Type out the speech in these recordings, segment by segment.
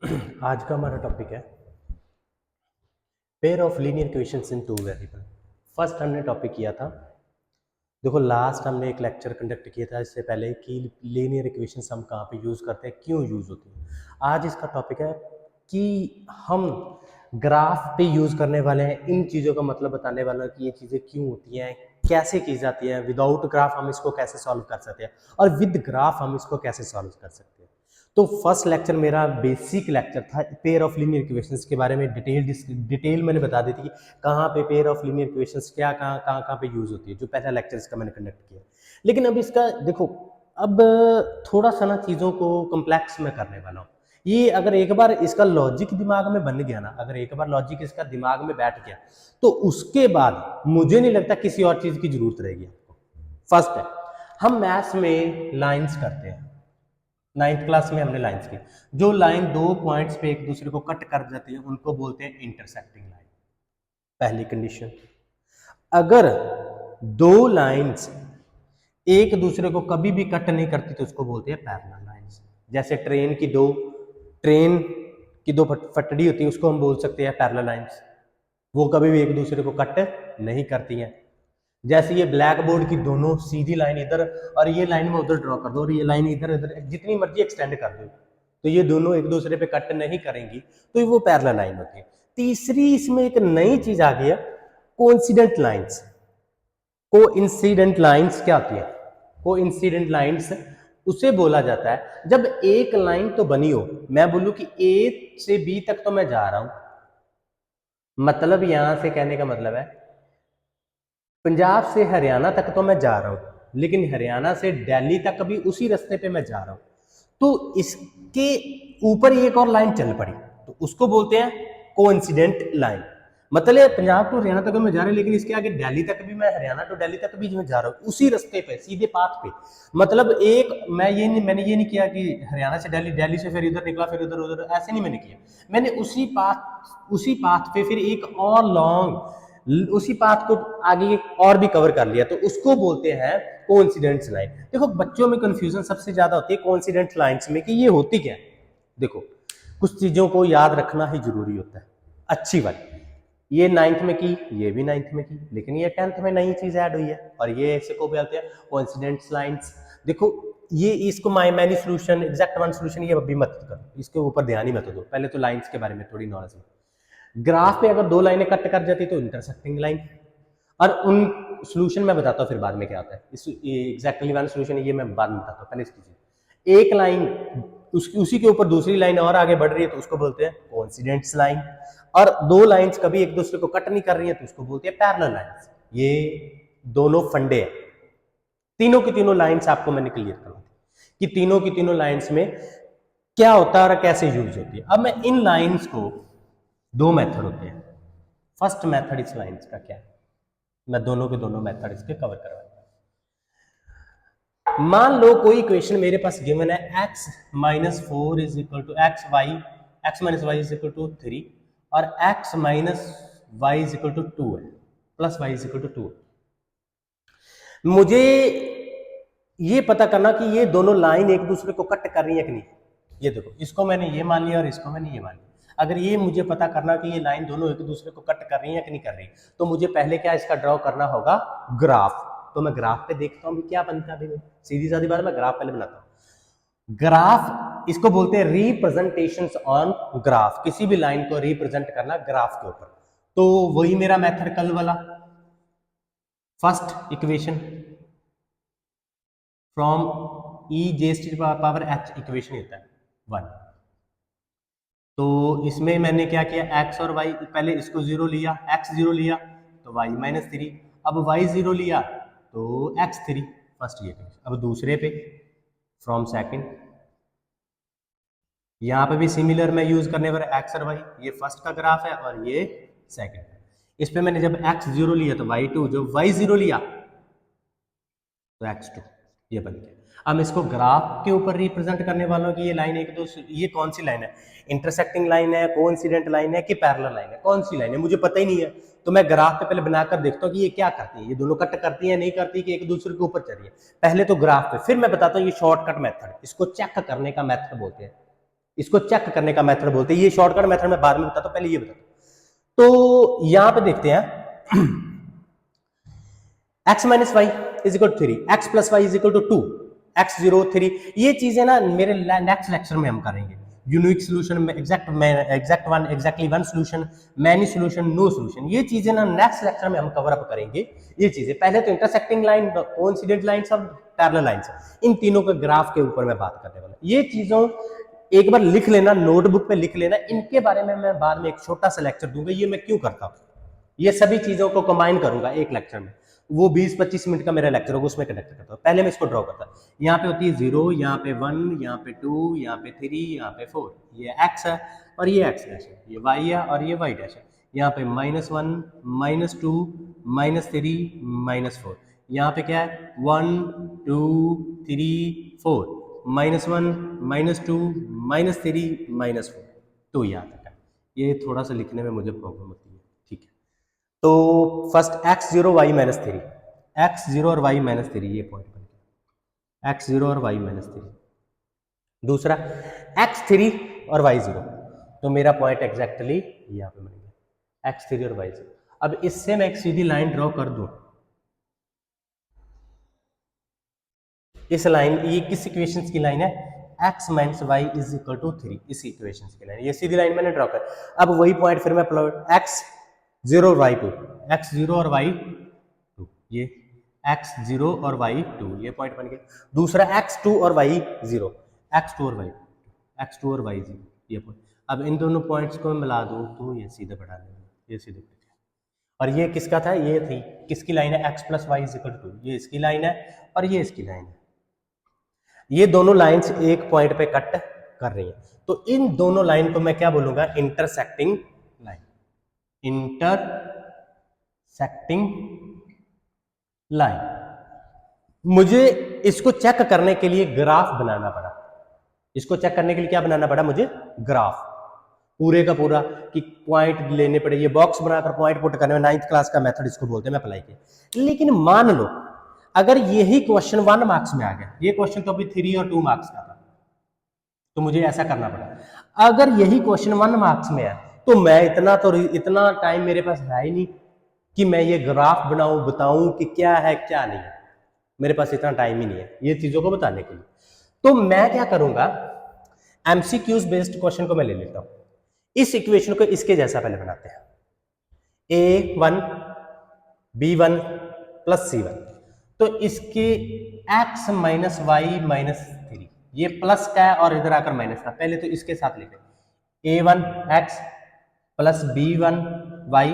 आज का हमारा टॉपिक है pair of linear equations in two variable. First हमने टॉपिक किया था, देखो लास्ट हमने एक लेक्चर कंडक्ट किया था इससे पहले कि लीनियर इक्वेशंस हम कहाँ पे यूज़ करते हैं, क्यों यूज़ होती है। आज इसका टॉपिक है कि हम ग्राफ पे यूज़ करने वाले हैं, इन चीज़ों का मतलब बताने वाला है कि ये चीज़ें क्यों होती हैं, कैसे की जाती है, विदाउट ग्राफ हम इसको कैसे सॉल्व कर सकते हैं और विद ग्राफ हम इसको कैसे सॉल्व कर सकते हैं। तो फर्स्ट लेक्चर मेरा बेसिक लेक्चर था पेयर ऑफ लीनियर इक्वेशंस के बारे में। डिटेल मैंने बता दी थी कि कहाँ पे पेयर ऑफ लीनियर इक्वेशंस क्या कहाँ पे यूज होती है, जो पहला लेक्चर इसका मैंने कंडक्ट किया। लेकिन अब इसका देखो, अब थोड़ा सा ना चीज़ों को कम्प्लेक्स में करने वाला हूँ। ये अगर एक बार इसका लॉजिक दिमाग में बन गया ना, अगर एक बार लॉजिक इसका दिमाग में बैठ गया तो उसके बाद मुझे नहीं लगता किसी और चीज़ की जरूरत रहेगी आपको। फर्स्ट है, हम मैथ्स में लाइंस करते हैं, 9th क्लास में हमने लाइंस की। जो लाइन दो पॉइंट्स पे एक दूसरे को कट कर जाती है उनको बोलते हैं इंटरसेक्टिंग लाइन। पहली कंडीशन, अगर दो लाइंस एक दूसरे को कभी भी कट नहीं करती तो उसको बोलते हैं पैरेलल लाइंस। जैसे ट्रेन की दो पटड़ी होती है, उसको हम बोल सकते हैं पैरेलल लाइंस, वो कभी भी एक दूसरे को कट नहीं करती हैं। जैसे ये ब्लैक बोर्ड की दोनों सीधी लाइन इधर और ये लाइन में उधर ड्रॉ कर दो और ये लाइन इधर इधर जितनी मर्जी एक्सटेंड कर दो तो ये दोनों एक दूसरे पे कट नहीं करेंगी, तो वो पैरेलल लाइन होती है। तीसरी इसमें एक नई चीज आ गई है, कोइंसिडेंट लाइंस। कोइंसिडेंट लाइंस क्या होती है? कोइंसिडेंट लाइंस उसे बोला जाता है जब एक लाइन तो बनी हो, मैं बोलूं कि ए से बी तक तो मैं जा रहा हूं, मतलब यहां से कहने का मतलब है पंजाब से हरियाणा तक तो मैं जा रहा हूं, लेकिन हरियाणा से दिल्ली तक भी उसी रास्ते पे मैं जा रहा हूं, तो इसके ऊपर एक और लाइन चल पड़ी तो उसको बोलते हैं कोइंसिडेंट लाइन। मतलब पंजाब टू हरियाणा तक मैं जा रहा हूं, लेकिन इसके आगे दिल्ली तक भी, मैं हरियाणा टू दिल्ली तक भी मैं जा रहा हूं उसी रास्ते पे, सीधे पाथ पे। मतलब एक मैंने ये नहीं किया कि हरियाणा से दिल्ली, दिल्ली से फिर इधर निकला, फिर उधर उधर, ऐसे नहीं मैंने किया। मैंने उसी पाथ पे फिर एक और लॉन्ग उसी पाथ को आगे और भी कवर कर लिया, तो उसको बोलते हैं कोइंसिडेंट लाइन। देखो बच्चों में कंफ्यूजन सबसे ज्यादा होती है कोइंसिडेंट लाइंस में कि ये होती क्या है। देखो कुछ चीजों को याद रखना ही जरूरी होता है। अच्छी बात, ये 9th में की, ये भी 9th में की, लेकिन ये 10th में नई चीज ऐड हुई है और ये ऐसे को बोलते हैं कोइंसिडेंट लाइंस। देखो ये इसको many solution, exact one solution ये अभी मत करो, इसके ऊपर ध्यान ही मत दो, पहले तो लाइंस के बारे में थोड़ी नॉलेज लो। ग्राफ पे अगर दो लाइनें कट कर जाती तो इंटरसेक्टिंग लाइन, और उन सोल्यूशन मैं बताता हूँ फिर बाद में क्या होता है। इस एग्जैक्टली वन सोल्यूशन ये मैं बाद में बताता हूँ, पहले इसकी चीज। एक लाइन उसी के ऊपर दूसरी लाइन और आगे बढ़ रही है तो उसको बोलते हैं कोइंसिडेंट लाइन, और दो लाइंस कभी एक दूसरे को कट नहीं कर रही है तो उसको बोलते हैं पैरेलल लाइंस। ये दोनों फंडे हैं, तीनों की तीनों लाइंस आपको मैंने क्लियर करा दी कि तीनों की तीनों लाइंस में क्या होता है और कैसे यूज होती है। अब मैं इन लाइंस को, दो मेथड होते हैं। फर्स्ट मेथड इस लाइंस का क्या है, मैं दोनों के दोनों मेथड इसके कवर करवाऊंगा। मान लो कोई इक्वेशन मेरे पास गिवन है x minus 4 is equal to x minus y is equal to 3 और x minus y is equal to 2 है, plus y is equal to 2। मुझे ये पता करना कि ये दोनों लाइन एक दूसरे को कट कर रही है कि नहीं। ये देखो, इसको मैंने ये मान लिया और इसको मैंने ये मान लिया। अगर ये मुझे पता करना कि ये लाइन दोनों एक दूसरे को कट कर रही है कि नहीं कर रही, तो मुझे पहले क्या इसका ड्रॉ करना होगा, ग्राफ। तो मैं ग्राफ पे देखता हूँ क्या बनता है। अभी सीधी साधी बात, मैं ग्राफ पहले बनाता हूँ। ग्राफ इसको बोलते हैं रिप्रेजेंटेशंस ऑन ग्राफ, किसी भी लाइन को रिप्रेजेंट करना ग्राफ के ऊपर। तो वही मेरा मेथड कल वाला, first equation from E J power H, equation होता है 1। तो इसमें मैंने क्या किया, x और y, पहले इसको 0 लिया, x 0 लिया तो y माइनस 3, अब y 0 लिया तो x 3, फर्स्ट ये। अब दूसरे पे फ्रॉम सेकंड, यहाँ पे भी सिमिलर मैं यूज करने वाला x और y, ये फर्स्ट का ग्राफ है और ये सेकंड। इस पे मैंने जब x 0 लिया तो y 2, जब y 0 लिया तो x 2, ये बन गया। अब मैं इसको ग्राफ के ऊपर रिप्रेजेंट करने वाला हूँ कि ये लाइन एक दो, ये कौन सी लाइन है, इंटरसेक्टिंग लाइन है, कोइंसिडेंट लाइन है कि पैरेलल लाइन है, कौन सी लाइन है मुझे पता ही नहीं है। तो मैं ग्राफ पे पहले बनाकर देखता हूँ कि ये क्या करती है, ये दोनों कट करती है नहीं करती, कि एक दूसरे के ऊपर चल रही है। पहले तो ग्राफ पे, फिर मैं बताता हूँ ये शॉर्टकट मेथड, इसको चेक करने का मेथड बोलते हैं। इसको चेक करने का मेथड बोलते हैं। ये शॉर्टकट मेथड मैं बाद में बताता हूं, पहले ये बताता हूं। तो यहां पे देखते हैं x minus y is equal to 3, x plus y is equal to 2, x 0 3। ये चीजें ना मेरे नेक्स्ट लेक्चर में हम करेंगे। यूनिक सोल्यूशन में exact one, exactly one solution, many solution, no solution, ये चीजें ना नेक्स्ट लेक्चर में हम कवर अप करेंगे। ये चीजें पहले तो इंटरसेक्टिंग लाइन, कोइंसिडेंट लाइन, सब पैरेलल लाइन, इन तीनों के ग्राफ के ऊपर मैं बात करने वाला। ये चीजों एक बार लिख लेना, नोटबुक पे लिख लेना। इनके बारे में मैं बाद में एक छोटा सा लेक्चर दूंगा। ये मैं क्यों करता हूं, ये सभी चीजों को कंबाइन करूंगा एक लेक्चर में। वो 20-25 मिनट का मेरा लेक्चर होगा, उसमें कनेक्ट करता हूँ। पहले मैं इसको ड्रॉ करता हूँ। यहाँ पे होती है 0, यहाँ पे 1, यहाँ पे 2, यहाँ पे 3, यहाँ पे 4। ये x है और ये x डैश है, ये y है और ये y डैश है। यहाँ पे -1, -2, -3, -4। यहाँ पे क्या है 1, 2, 3, 4, -1, -2, -3, -4। तो यहाँ तक है। ये थोड़ा सा लिखने में मुझे प्रॉब्लम होती है, ठीक है। तो फर्स्ट x0 y -3, x0 और y -3, ये पॉइंट बन गया x0 और y -3। दूसरा x3 और y0, तो मेरा पॉइंट एग्जैक्टली यहाँ पे बन गया x3 और y0। अब इससे मैं एक सीधी लाइन ड्रॉ कर दूं। इस लाइन, ये किस इक्वेशंस की लाइन है, x minus y is equal to 3, इस इक्वेशंस की लाइन। ये सीधी लाइन मैंने ड्रॉ कर। अब वही पॉइंट फिर मैं प्लॉट x0 और y2, x0 और y2, ये x0 और y2, ये पॉइंट बन गया। दूसरा x2 और y0, x2 और y2, x2 और y0, ये पॉइंट। अब इन दोनों पॉइंट्स को मैं मिला दूं तो ये सीधे बढ़ा लेंगे, ये सीधे। और ये किसका था, ये थी किसकी लाइन है, x plus y is equal to 2, ये इसकी लाइन है और ये इसकी लाइन है। ये दोनों लाइंस एक पॉइंट पे कट कर रही हैं, तो इन दोनों लाइन को मैं क्या बोलूंगा, इंटरसेक्टिंग लाइन। Intersecting line. मुझे इसको चेक करने के लिए ग्राफ बनाना पड़ा। इसको चेक करने के लिए क्या बनाना पड़ा मुझे, ग्राफ पूरे का पूरा, कि पॉइंट लेने पड़े। ये बॉक्स बनाकर पॉइंट पुट करने में 9th क्लास का मेथड इसको बोलते हैं, मैं अप्लाई किया। लेकिन मान लो अगर यही क्वेश्चन 1 मार्क्स में आ गया, ये क्वेश्चन तो अभी 3 और 2 मार्क्स का था, तो मुझे ऐसा करना पड़ा। अगर यही क्वेश्चन 1 मार्क्स में है तो मैं इतना टाइम मेरे पास है ही नहीं कि मैं ये ग्राफ बनाऊं, बताऊं कि क्या है क्या नहीं है। मेरे पास इतना टाइम ही नहीं है ये चीजों को बताने के लिए। तो मैं क्या करूंगा, एमसीक्यूज बेस्ड क्वेश्चन को मैं ले लेता हूं। इस इक्वेशन को इसके जैसा पहले बनाते हैं, a1 b1 प्लस c1। तो इसके x माइनस वाई माइनस 3, ये प्लस का है और इधर आकर माइनस का। पहले तो इसके साथ लिखे a1 x plus b1 y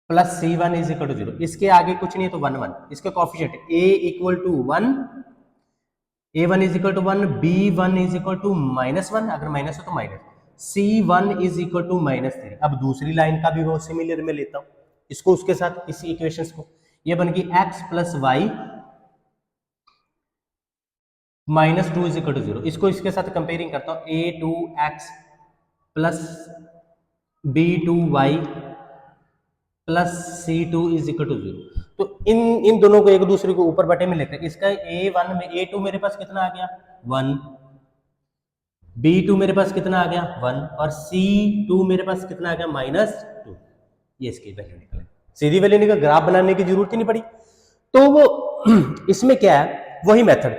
plus c1 is equal to 0। इसके आगे कुछ नहीं है तो 1 1। इसके coefficient a equal to 1, a1 is equal to 1, b1 is equal to -1, अगर माइनस हो तो minus, c1 is equal to -3। अब दूसरी लाइन का भी वो सिमिलर में लेता हूं, इसको उसके साथ, इस इक्वेशंस को। ये बन गई x plus y -2 is equal to 0। इसको इसके साथ कंपेयरिंग करता हूं, a2x plus b2y plus c2 is equal to 0। तो इन दोनों को एक दूसरे को ऊपर बटे में लेते हैं। इसका a1 में a2 मेरे पास कितना आ गया 1, b2 मेरे पास कितना आ गया 1 और c2 मेरे पास कितना आ गया -2। ये इसकी वैल्यू निकले, सीधी वैल्यू निकल, ग्राफ बनाने की जरूरत ही नहीं पड़ी। तो वो इसमें क्या है, वही मेथड।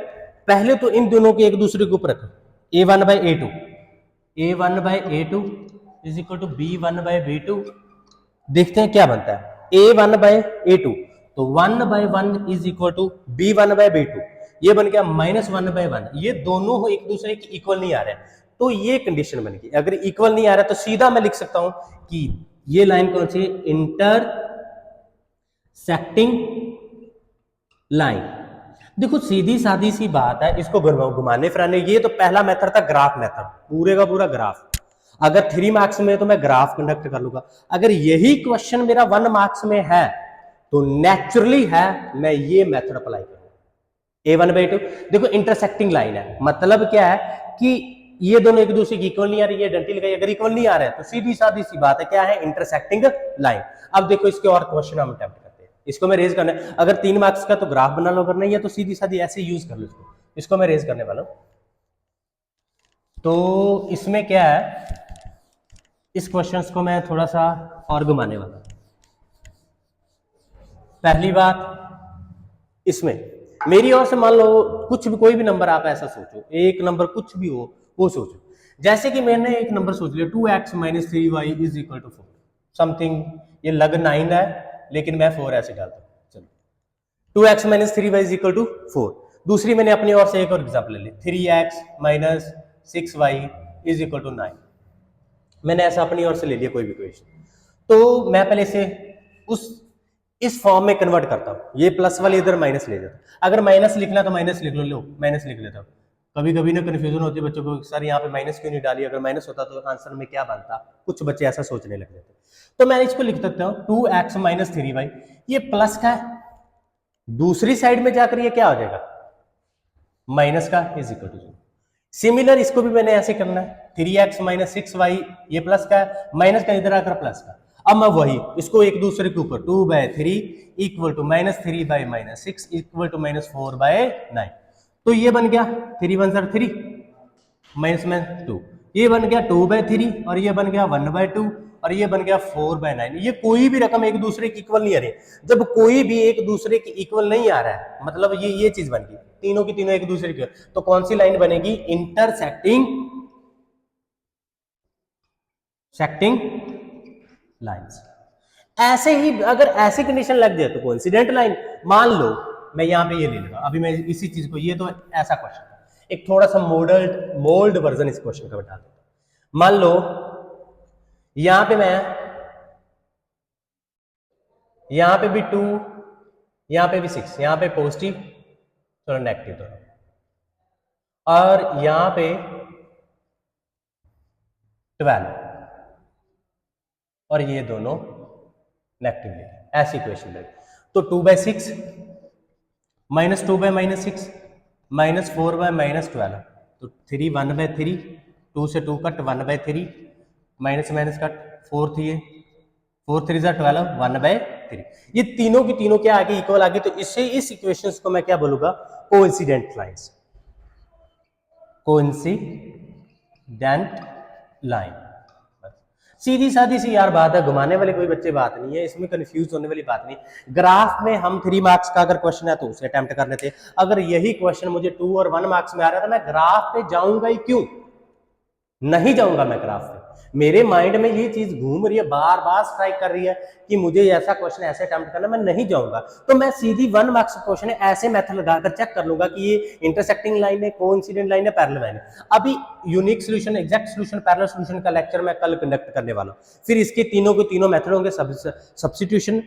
पहले तो इन दोनों के एक दूसरे के ऊपर रखो, a1 by a2, a1 by a2 is equal to b1 by b2। देखते हैं क्या बनता है, a1 बाई a2, तो 1 by 1 is equal to b1 by b2। ये बन गया -1 बाई 1। ये दोनों एक दूसरे के इक्वल नहीं आ रहे, तो ये कंडीशन बन गई। अगर इक्वल नहीं आ रहा तो सीधा मैं लिख सकता हूं कि ये लाइन कौन सी, इंटरसेक्टिंग लाइन। देखो सीधी सादी सी बात है, इसको घुमाने फिराने, ये तो पहला मेथड था ग्राफ मेथड, पूरे का पूरा ग्राफ। अगर 3 मार्क्स में तो मैं ग्राफ कंडक्ट कर लूंगा। अगर यही क्वेश्चन मेरा 1 मार्क्स में है तो नेचुरली है मैं ये मेथड अप्लाई करूंगा, a1 बाई 2। देखो इंटरसेक्टिंग लाइन है, मतलब क्या है कि ये दोनों एक दूसरे की इक्वल नहीं आ रही है, डंटी लगाई। अगर इक्वल नहीं आ रहे हैं तो सीधी सादी सी बात है, क्या है, इंटरसेक्टिंग लाइन। अब देखो इसके और क्वेश्चन हम अटेम्प्ट करते हैं। इसको मैं रेज करना है, अगर 3 मार्क्स का तो ग्राफ बना लो, अगर नहीं है तो सीधी सादी ऐसे यूज कर लो। इसको मैं रेज करने वाला हूं। तो इसमें क्या है, इस क्वेश्चंस को मैं थोड़ा सा और घुमाने वाला हूं। पहली बात, इसमें मेरी ओर से मान लो कुछ भी, कोई भी नंबर आप ऐसा सोचो, एक नंबर कुछ भी हो वो सोचो। जैसे कि मैंने एक नंबर सोच लिया 2x minus 3y is equal to 4 something, ये लग 9 है लेकिन मैं 4 ऐसे डालता हूँ। चलो 2x minus 3y is equal to 4। दूसरी मैंने अपनी ओर से एक और एग्जाम्पल ले ली 3x minus 6y is equal to 9। मैंने ऐसा अपनी ओर से ले लिया कोई भी इक्वेशन, तो मैं पहले इसे उस इस फॉर्म में कन्वर्ट करता हूं। ये प्लस वाले इधर माइनस ले जाता, अगर माइनस लिखना तो माइनस लिख लो, माइनस लिख लेता हूं। कभी कभी ना कंफ्यूजन होती है बच्चों को, सर यहाँ पे माइनस क्यों नहीं डाली, अगर माइनस होता तो आंसर में क्या बनता, कुछ बच्चे ऐसा सोचने लग जाते। तो मैं इसको लिख सकता हूँ 2x माइनस 3y, ये प्लस का है, दूसरी साइड में जाकर ये क्या हो जाएगा माइनस का, इज इक्वल टू 0। सिमिलर इसको भी मैंने ऐसे करना है 3x माइनस 6y, ये प्लस का है, माइनस का इधर आकर प्लस का। अब मैं वही इसको एक दूसरे के ऊपर 2/3 equal to minus 3/-6 equal to minus 4/9। तो ये बन गया 3 1 3 माइनस में 2, ये बन गया 2/3 और ये बन गया 1/2 और ये बन गया 4/9। ये कोई भी रकम एक दूसरे की इक्वल नहीं आ रही। जब कोई भी एक दूसरे की इक्वल नहीं आ रहा है मतलब ये चीज बन गई, तीनों की तीनों एक दूसरे की, तो कौन सी लाइन बनेगी, इंटरसेक्टिंग लाइंस। ऐसे ही अगर ऐसी कंडीशन लग जाए तो कोइंसिडेंट लाइन। मान लो मैं यहां पे ये ले लूंगा, अभी मैं इसी चीज को, ये तो ऐसा क्वेश्चन, एक थोड़ा सा मोल्ड वर्जन इस क्वेश्चन का बता देता। मान लो यहां पे मैं, यहां पे भी 2, यहां पे भी 6, यहां पे पॉजिटिव थोड़ा नेगेटिव दोनों, और यहां पे 12 और ये दोनों नेगेटिव ले, ऐसी इक्वेशन ले। तो 2/6 माइनस 2/-6 माइनस 4/-12, तो 3 1/3, 2 से 2 कट 1/3 माइनस माइनस कट 4 थी, 4 3 12 1/3। ये तीनों की तीनों क्या आगे इक्वल आ गई, तो इससे इस इक्वेशंस को मैं क्या बोलूंगा, कोइंसिडेंट लाइंस, कोइंसिडेंट लाइन। सीधी सादी सी यार बात है, घुमाने वाली कोई बच्चे बात नहीं है, इसमें कंफ्यूज होने वाली बात नहीं। ग्राफ में हम 3 मार्क्स का अगर क्वेश्चन है तो उसे अटेम्प्ट कर लेते, अगर यही क्वेश्चन मुझे 2 और 1 मार्क्स में आ रहा है तो मैं ग्राफ पे जाऊंगा ही क्यों, नहीं जाऊंगा मैं ग्राफ पे। मेरे माइंड में ये चीज घूम रही है, बार बार स्ट्राइक कर रही है कि मुझे ऐसा क्वेश्चन ऐसे अटेम्प्ट करना, मैं नहीं जाऊंगा। तो मैं सीधी 1 मार्क्स क्वेश्चन है ऐसे मेथड लगाकर चेक कर लूंगा कि ये इंटरसेक्टिंग लाइन है, कोइंसिडेंट लाइन है, पैरेलल लाइन है। अभी unique solution, exact solution, parallel solution का लेक्चर मैं कल कंडक्ट करने वाला हूं। फिर इसके तीनों के तीनों मेथड होंगे, सब्स्टिट्यूशन,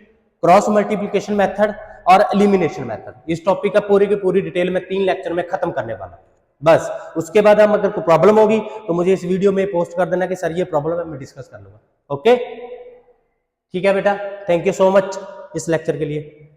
क्रॉस मल्टीप्लिकेशन मेथड और एलिमिनेशन मेथड। इस टॉपिक का पूरी की पूरी डिटेल में 3 लेक्चर में खत्म करने वाला हूं। बस उसके बाद हम अगर कोई प्रॉब्लम होगी तो मुझे इस वीडियो में पोस्ट कर देना कि सर ये प्रॉब्लम है, मैं डिस्कस कर लूंगा। ओके ठीक है बेटा, थैंक यू सो मच इस लेक्चर के लिए।